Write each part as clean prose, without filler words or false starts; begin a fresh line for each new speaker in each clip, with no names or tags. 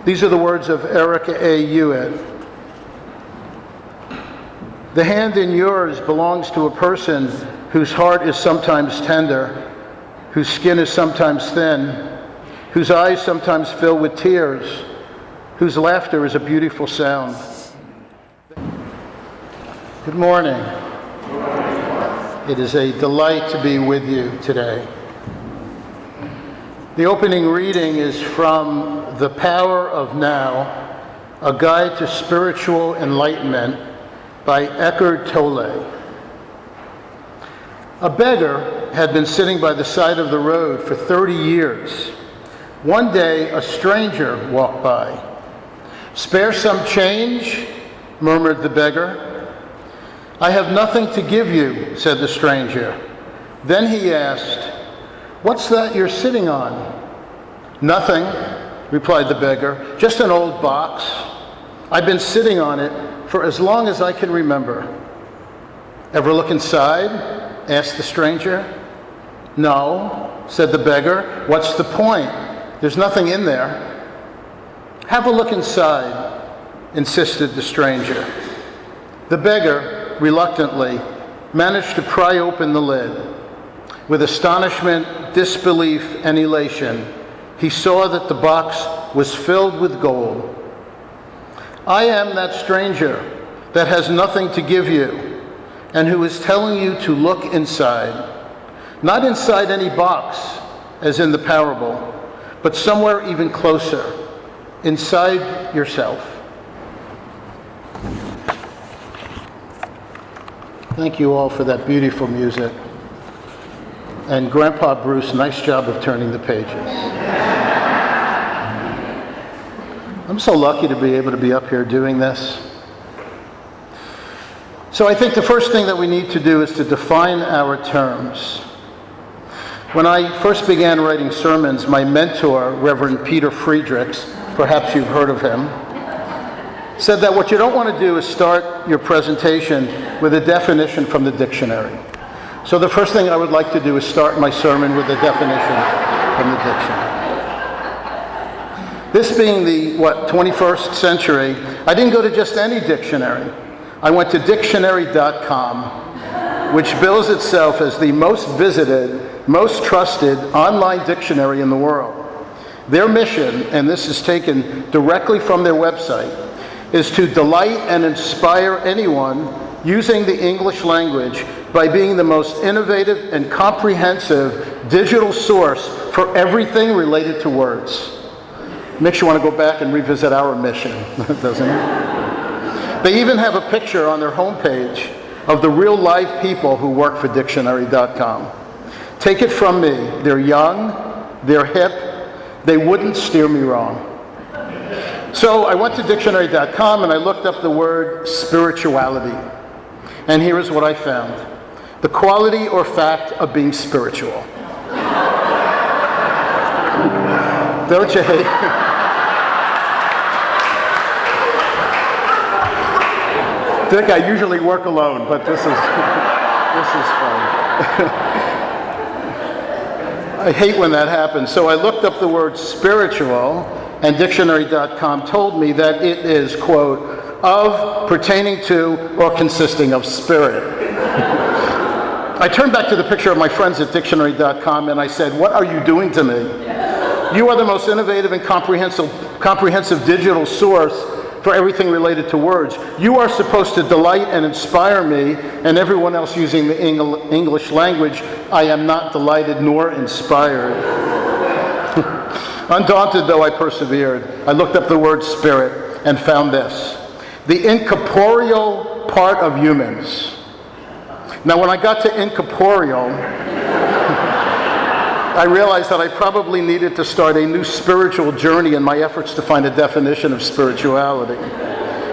These are the words of Erica A. Hewitt. The hand in yours belongs to a person whose heart is sometimes tender, whose skin is sometimes thin, whose eyes sometimes fill with tears, whose laughter is a beautiful sound. Good morning. It is a delight to be with you today. The opening reading is from The Power of Now, A Guide to Spiritual Enlightenment by Eckhart Tolle. A beggar had been sitting by the side of the road for 30 years. One day, a stranger walked by. "Spare some change," murmured the beggar. "I have nothing to give you," said the stranger. Then he asked, "What's that you're sitting on?" "Nothing," replied the beggar, "just an old box. I've been sitting on it for as long as I can remember." "Ever look inside?" asked the stranger. "No," said the beggar. "What's the point? There's nothing in there." "Have a look inside," insisted the stranger. The beggar, reluctantly, managed to pry open the lid. With astonishment, disbelief, and elation, he saw that the box was filled with gold. "I am that stranger that has nothing to give you, and who is telling you to look inside. Not inside any box, as in the parable, but somewhere even closer, inside yourself." Thank you all for that beautiful music. And Grandpa Bruce, nice job of turning the pages. I'm so lucky to be able to be up here doing this. So I think the first thing that we need to do is to define our terms. When I first began writing sermons, my mentor, Reverend Peter Friedrichs, perhaps you've heard of him, said that what you don't want to do is start your presentation with a definition from the dictionary. So the first thing I would like to do is start my sermon with a definition from the dictionary. This being the, 21st century, I didn't go to just any dictionary. I went to dictionary.com, which bills itself as the most visited, most trusted online dictionary in the world. Their mission, and this is taken directly from their website, is to delight and inspire anyone using the English language by being the most innovative and comprehensive digital source for everything related to words. Makes you want to go back and revisit our mission, doesn't it? They even have a picture on their homepage of the real live people who work for dictionary.com. Take it from me, they're young, they're hip, they wouldn't steer me wrong. So I went to dictionary.com and I looked up the word spirituality. And here is what I found. The quality or fact of being spiritual. Don't you hate? Dick, I usually work alone, but this is fun. I hate when that happens. So I looked up the word spiritual, and dictionary.com told me that it is, quote, of, pertaining to, or consisting of spirit. I turned back to the picture of my friends at dictionary.com and I said, "What are you doing to me? You are the most innovative and comprehensive digital source for everything related to words. You are supposed to delight and inspire me and everyone else using the English language. I am not delighted nor inspired." Undaunted though I persevered, I looked up the word spirit and found this: the incorporeal part of humans. Now when I got to incorporeal, I realized that I probably needed to start a new spiritual journey in my efforts to find a definition of spirituality.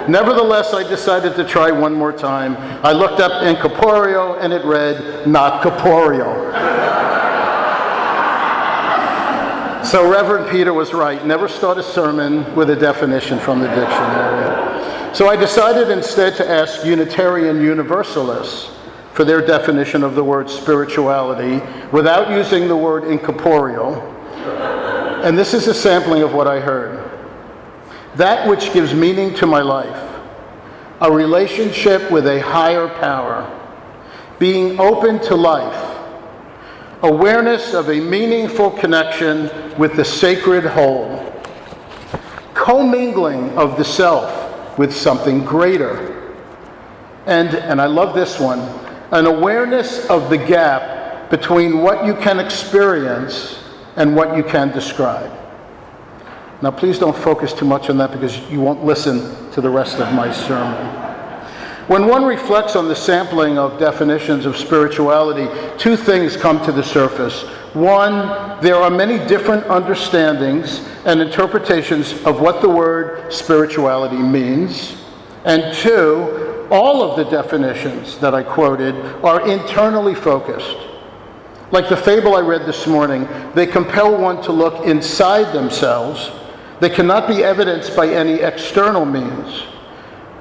Nevertheless, I decided to try one more time. I looked up incorporeal and it read, not corporeal. So Reverend Peter was right. Never start a sermon with a definition from the dictionary. So I decided instead to ask Unitarian Universalists for their definition of the word spirituality without using the word incorporeal. And this is a sampling of what I heard. that which gives meaning to my life, a relationship with a higher power, being open to life, awareness of a meaningful connection with the sacred whole, commingling of the self with something greater, and I love this one, an awareness of the gap between what you can experience and what you can describe. Now, please don't focus too much on that because you won't listen to the rest of my sermon. When one reflects on the sampling of definitions of spirituality, two things come to the surface. One, there are many different understandings and interpretations of what the word spirituality means. And two, all of the definitions that I quoted are internally focused. Like the fable I read this morning, they compel one to look inside themselves. They cannot be evidenced by any external means.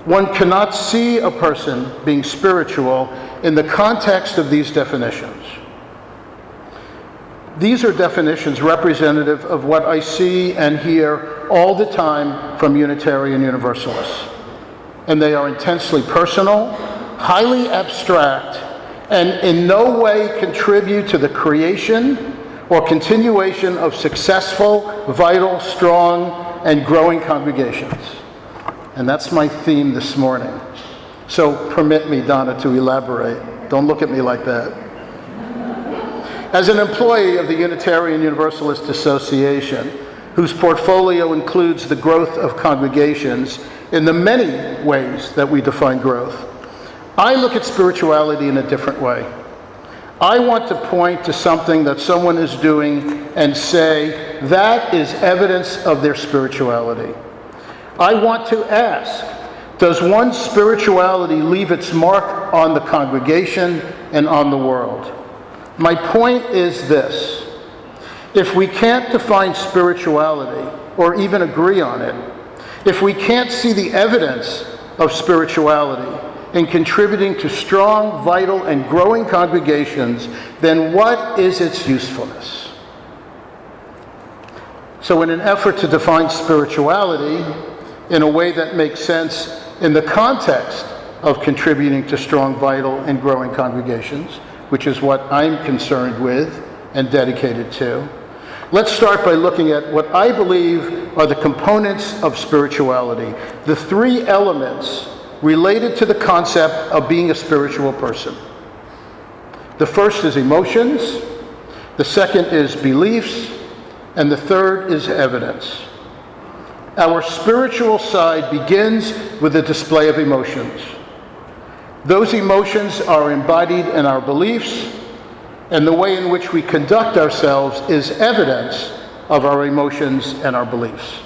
One cannot see a person being spiritual in the context of these definitions. These are definitions representative of what I see and hear all the time from Unitarian Universalists. And they are intensely personal, highly abstract, and in no way contribute to the creation or continuation of successful, vital, strong, and growing congregations. And that's my theme this morning. So permit me, Donna, to elaborate. Don't look at me like that. As an employee of the Unitarian Universalist Association, whose portfolio includes the growth of congregations in the many ways that we define growth, I look at spirituality in a different way. I want to point to something that someone is doing and say, that is evidence of their spirituality. I want to ask, does one's spirituality leave its mark on the congregation and on the world? My point is this: if we can't define spirituality or even agree on it, if we can't see the evidence of spirituality in contributing to strong, vital, and growing congregations, then what is its usefulness? So in an effort to define spirituality in a way that makes sense in the context of contributing to strong, vital, and growing congregations, which is what I'm concerned with and dedicated to, let's start by looking at what I believe are the components of spirituality, the three elements related to the concept of being a spiritual person. The first is emotions, the second is beliefs, and the third is evidence. Our spiritual side begins with the display of emotions. Those emotions are embodied in our beliefs, and the way in which we conduct ourselves is evidence of our emotions and our beliefs.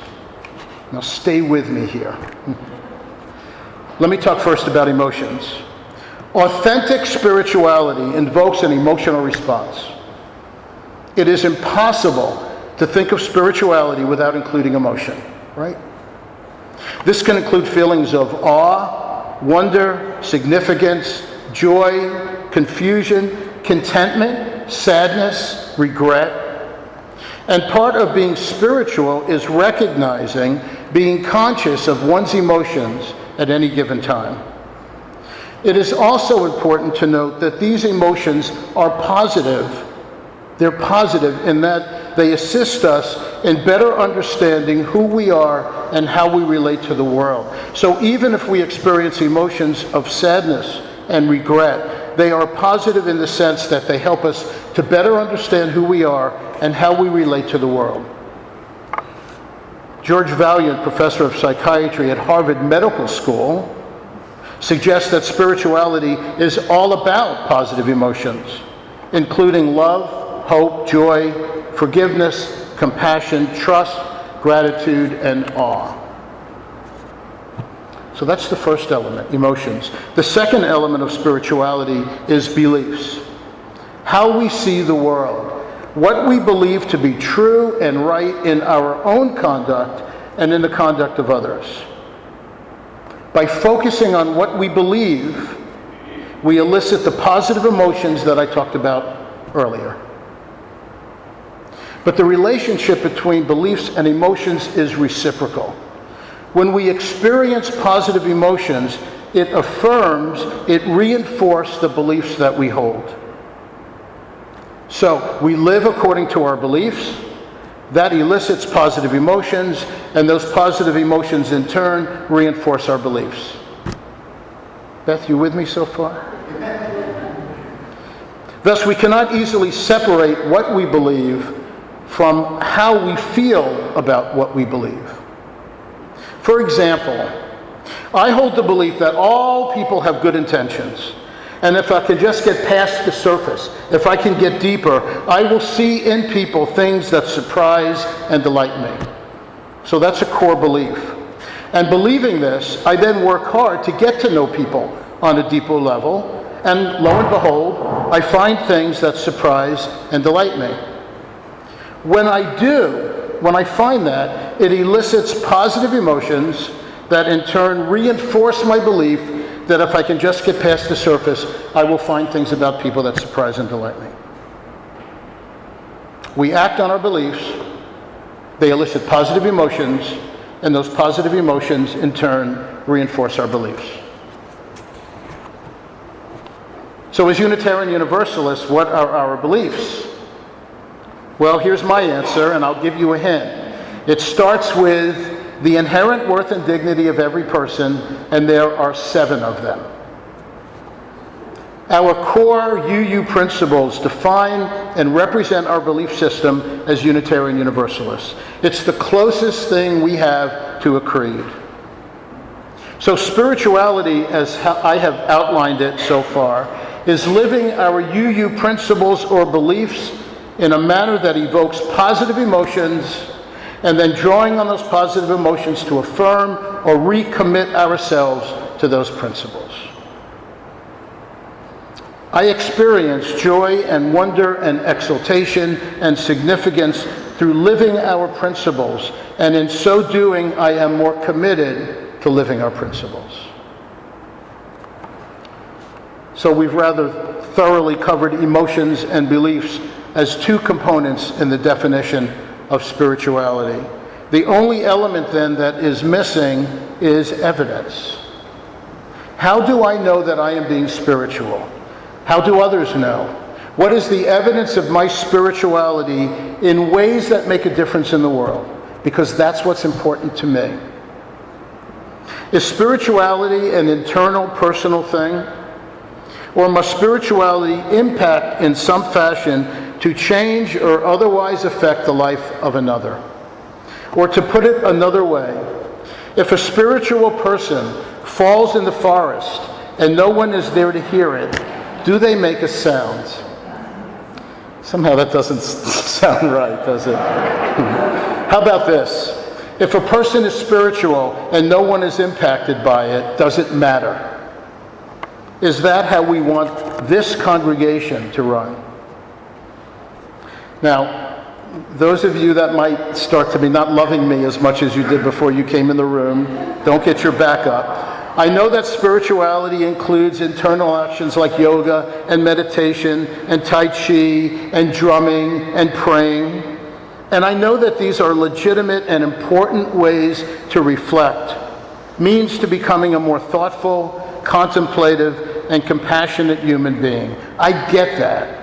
Now stay with me here. Let me talk first about emotions. Authentic spirituality invokes an emotional response. It is impossible to think of spirituality without including emotion, right? This can include feelings of awe, wonder, significance, joy, confusion, contentment, sadness, regret. And part of being spiritual is recognizing, being conscious of one's emotions at any given time. It is also important to note that these emotions are positive. They're positive in that they assist us in better understanding who we are and how we relate to the world. So even if we experience emotions of sadness and regret, they are positive in the sense that they help us to better understand who we are and how we relate to the world. George Vaillant, professor of psychiatry at Harvard Medical School, suggests that spirituality is all about positive emotions, including love, hope, joy, forgiveness, compassion, trust, gratitude, and awe. So that's the first element, emotions. The second element of spirituality is beliefs. How we see the world. What we believe to be true and right in our own conduct and in the conduct of others. By focusing on what we believe, we elicit the positive emotions that I talked about earlier. But the relationship between beliefs and emotions is reciprocal. When we experience positive emotions, it affirms, it reinforces the beliefs that we hold. So we live according to our beliefs. That elicits positive emotions, and those positive emotions in turn reinforce our beliefs. Beth, you with me so far? Thus, we cannot easily separate what we believe from how we feel about what we believe. For example, I hold the belief that all people have good intentions, and if I can just get past the surface, if I can get deeper, I will see in people things that surprise and delight me. So that's a core belief. And believing this, I then work hard to get to know people on a deeper level, and lo and behold, I find things that surprise and delight me. When I find that, it elicits positive emotions that in turn reinforce my belief that if I can just get past the surface, I will find things about people that surprise and delight me. We act on our beliefs, they elicit positive emotions, and those positive emotions in turn reinforce our beliefs. So as Unitarian Universalists, what are our beliefs? Well, here's my answer, and I'll give you a hint. It starts with the inherent worth and dignity of every person, and there are 7 of them. Our core UU principles define and represent our belief system as Unitarian Universalists. It's the closest thing we have to a creed. So spirituality, as I have outlined it so far, is living our UU principles or beliefs in a manner that evokes positive emotions, and then drawing on those positive emotions to affirm or recommit ourselves to those principles. I experience joy and wonder and exultation and significance through living our principles, and in so doing, I am more committed to living our principles. So we've rather thoroughly covered emotions and beliefs as 2 components in the definition of spirituality. The only element then that is missing is evidence. How do I know that I am being spiritual? How do others know? What is the evidence of my spirituality in ways that make a difference in the world? Because that's what's important to me. Is spirituality an internal, personal thing? Or must spirituality impact in some fashion to change or otherwise affect the life of another? Or to put it another way, if a spiritual person falls in the forest and no one is there to hear it, do they make a sound? Somehow that doesn't sound right, does it? How about this? If a person is spiritual and no one is impacted by it, does it matter? Is that how we want this congregation to run? Now, those of you that might start to be not loving me as much as you did before you came in the room, don't get your back up. I know that spirituality includes internal actions like yoga and meditation and tai chi and drumming and praying. And I know that these are legitimate and important ways to reflect, means to becoming a more thoughtful, contemplative, and compassionate human being. I get that.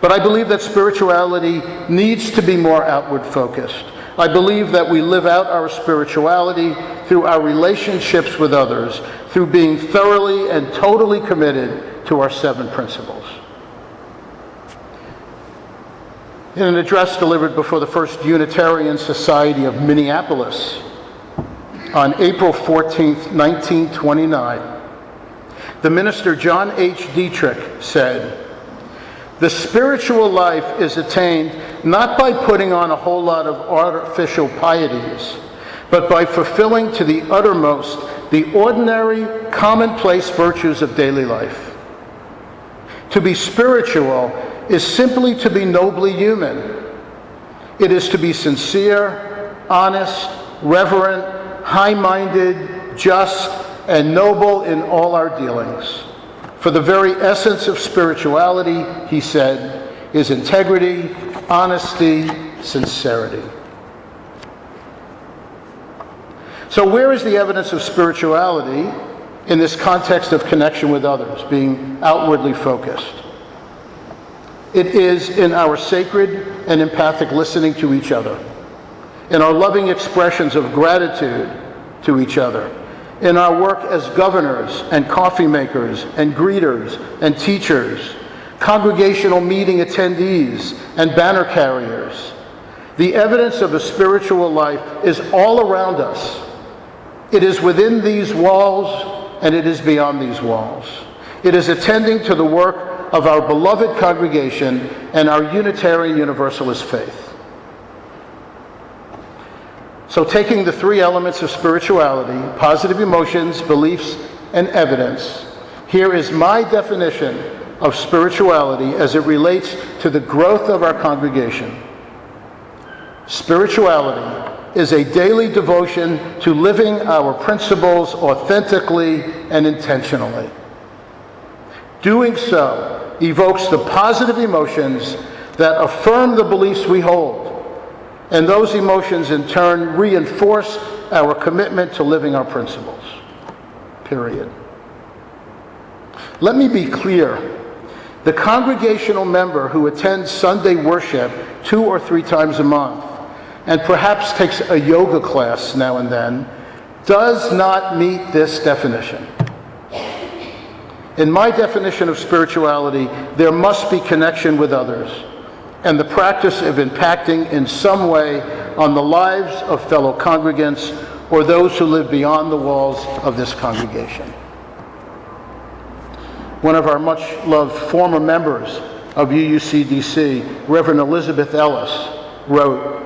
But I believe that spirituality needs to be more outward focused. I believe that we live out our spirituality through our relationships with others, through being thoroughly and totally committed to our 7 principles. In an address delivered before the First Unitarian Society of Minneapolis on April 14th, 1929, the minister John H. Dietrich said, "The spiritual life is attained not by putting on a whole lot of artificial pieties, but by fulfilling to the uttermost the ordinary, commonplace virtues of daily life. To be spiritual is simply to be nobly human. It is to be sincere, honest, reverent, high-minded, just, and noble in all our dealings. For the very essence of spirituality," he said, "is integrity, honesty, sincerity." So where is the evidence of spirituality in this context of connection with others, being outwardly focused? It is in our sacred and empathic listening to each other, in our loving expressions of gratitude to each other, in our work as governors and coffee makers and greeters and teachers, congregational meeting attendees and banner carriers. The evidence of a spiritual life is all around us. It is within these walls and it is beyond these walls. It is attending to the work of our beloved congregation and our Unitarian Universalist faith. So taking the three elements of spirituality, positive emotions, beliefs, and evidence, here is my definition of spirituality as it relates to the growth of our congregation. Spirituality is a daily devotion to living our principles authentically and intentionally. Doing so evokes the positive emotions that affirm the beliefs we hold, and those emotions in turn reinforce our commitment to living our principles. Period. Let me be clear. The congregational member who attends Sunday worship 2 or 3 times a month and perhaps takes a yoga class now and then does not meet this definition. In my definition of spirituality, there must be connection with others and the practice of impacting in some way on the lives of fellow congregants or those who live beyond the walls of this congregation. One of our much-loved former members of UUCDC, Reverend Elizabeth Ellis, wrote,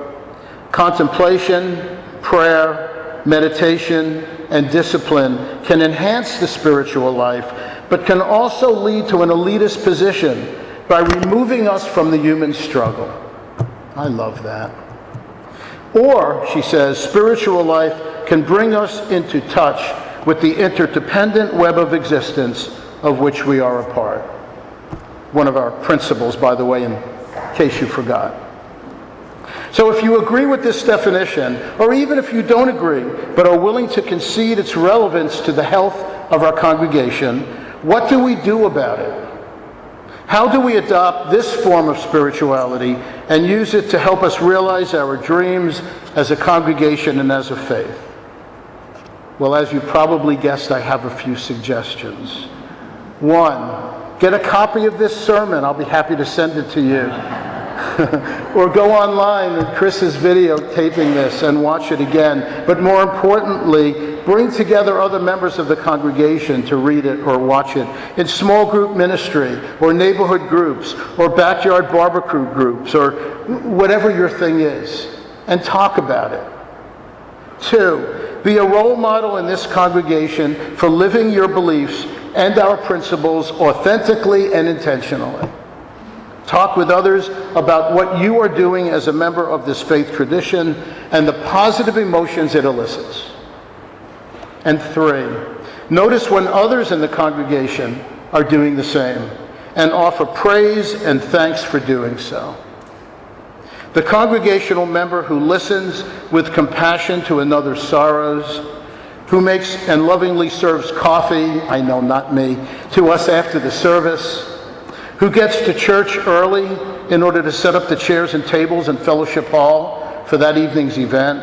"Contemplation, prayer, meditation, and discipline can enhance the spiritual life, but can also lead to an elitist position by removing us from the human struggle." I love that. Or, she says, spiritual life can bring us into touch with the interdependent web of existence of which we are a part. One of our principles, by the way, in case you forgot. So if you agree with this definition, or even if you don't agree, but are willing to concede its relevance to the health of our congregation, what do we do about it? How do we adopt this form of spirituality and use it to help us realize our dreams as a congregation and as a faith? Well, as you probably guessed, I have a few suggestions. 1, get a copy of this sermon. I'll be happy to send it to you. Or go online with Chris's videotaping this and watch it again. But more importantly, bring together other members of the congregation to read it or watch it in small group ministry or neighborhood groups or backyard barbecue groups or whatever your thing is, and talk about it. 2, be a role model in this congregation for living your beliefs and our principles authentically and intentionally. Talk with others about what you are doing as a member of this faith tradition and the positive emotions it elicits. And 3, notice when others in the congregation are doing the same and offer praise and thanks for doing so. The congregational member who listens with compassion to another's sorrows, who makes and lovingly serves coffee, I know not me, to us after the service, who gets to church early in order to set up the chairs and tables in Fellowship Hall for that evening's event,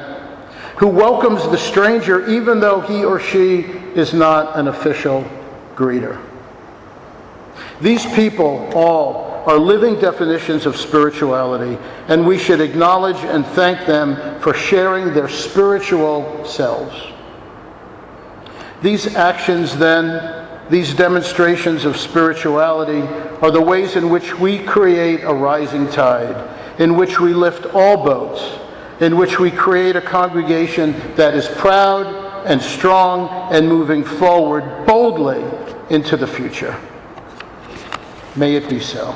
who welcomes the stranger even though he or she is not an official greeter. These people all are living definitions of spirituality, and we should acknowledge and thank them for sharing their spiritual selves. These actions then, these demonstrations of spirituality, are the ways in which we create a rising tide, in which we lift all boats, in which we create a congregation that is proud and strong and moving forward boldly into the future. May it be so.